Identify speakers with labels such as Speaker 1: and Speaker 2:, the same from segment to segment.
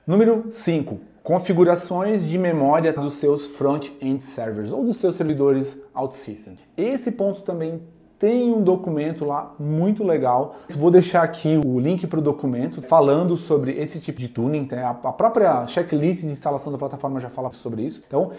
Speaker 1: Número 5. Configurações de memória dos seus front-end servers ou dos seus servidores OutSystems. Esse ponto também tem um documento lá muito legal. Vou deixar aqui o link para o documento falando sobre esse tipo de tuning. A própria checklist de instalação da plataforma já fala sobre isso. Então,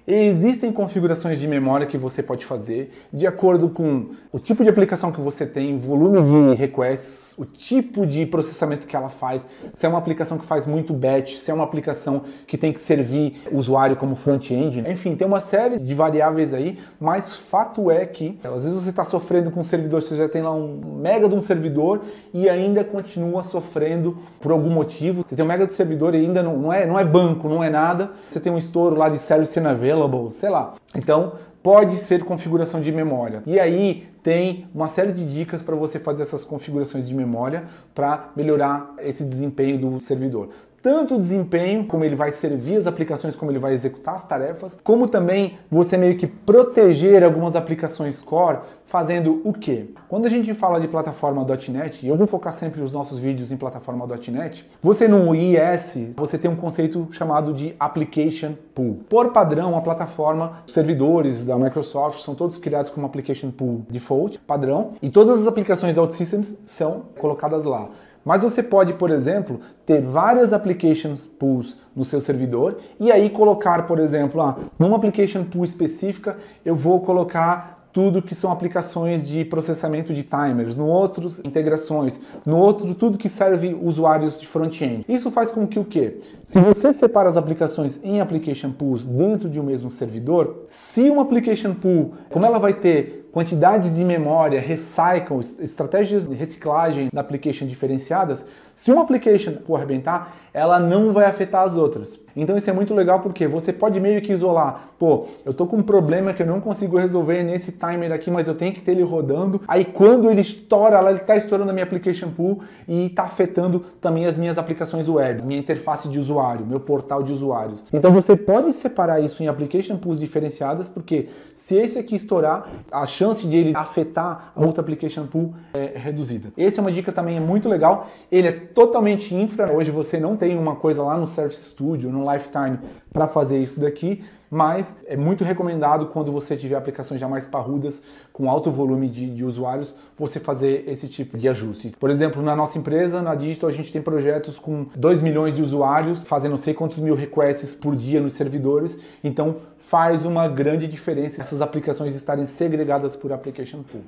Speaker 1: existem configurações de memória que você pode fazer de acordo com o tipo de aplicação que você tem, o volume de requests, o tipo de processamento que ela faz, se é uma aplicação que faz muito batch, se é uma aplicação que tem que servir o usuário como front-end. Enfim, tem uma série de variáveis aí, mas fato é que às vezes você está sofrendo com um servidor, você já tem lá um mega de um servidor e ainda continua sofrendo por algum motivo. Você tem um mega do servidor e ainda não é banco, não é nada. Você tem um estouro lá de service unavailable, sei lá. Então, pode ser configuração de memória. E aí tem uma série de dicas para você fazer essas configurações de memória para melhorar esse desempenho do servidor. Tanto o desempenho, como ele vai servir as aplicações, como ele vai executar as tarefas, como também você meio que proteger algumas aplicações core, fazendo o quê? Quando a gente fala de plataforma .NET, e eu vou focar sempre os nossos vídeos em plataforma .NET, você no IS, você tem um conceito chamado de Application Pool. Por padrão, a plataforma, os servidores da Microsoft são todos criados como Application Pool Default, padrão, e todas as aplicações OutSystems são colocadas lá. Mas você pode, por exemplo, ter várias applications pools no seu servidor e aí colocar, por exemplo, numa application pool específica eu vou colocar tudo que são aplicações de processamento de timers, no outro integrações, no outro tudo que serve usuários de front-end. Isso faz com que o quê? Se você separa as aplicações em application pools dentro de um mesmo servidor, se uma application pool, como ela vai ter quantidades de memória, recycle, estratégias de reciclagem da application diferenciadas, se uma application for arrebentar, ela não vai afetar as outras. Então isso é muito legal porque você pode meio que isolar. Pô, eu tô com um problema que eu não consigo resolver nesse timer aqui, mas eu tenho que ter ele rodando. Aí quando ele estoura, ele tá estourando a minha application pool e tá afetando também as minhas aplicações web, a minha interface de usuário, meu portal de usuários. Então você pode separar isso em application pools diferenciadas, porque se esse aqui estourar, a chance de ele afetar a outra application pool é reduzida. Essa é uma dica também muito legal. Ele é totalmente infra. Hoje você não tem uma coisa lá no Service Studio, no Lifetime, para fazer isso daqui, mas é muito recomendado quando você tiver aplicações já mais parrudas, com alto volume de usuários, você fazer esse tipo de ajuste. Por exemplo, na nossa empresa, na Digital, a gente tem projetos com 2 milhões de usuários, fazendo não sei quantos mil requests por dia nos servidores, então faz uma grande diferença essas aplicações estarem segregadas por application pool.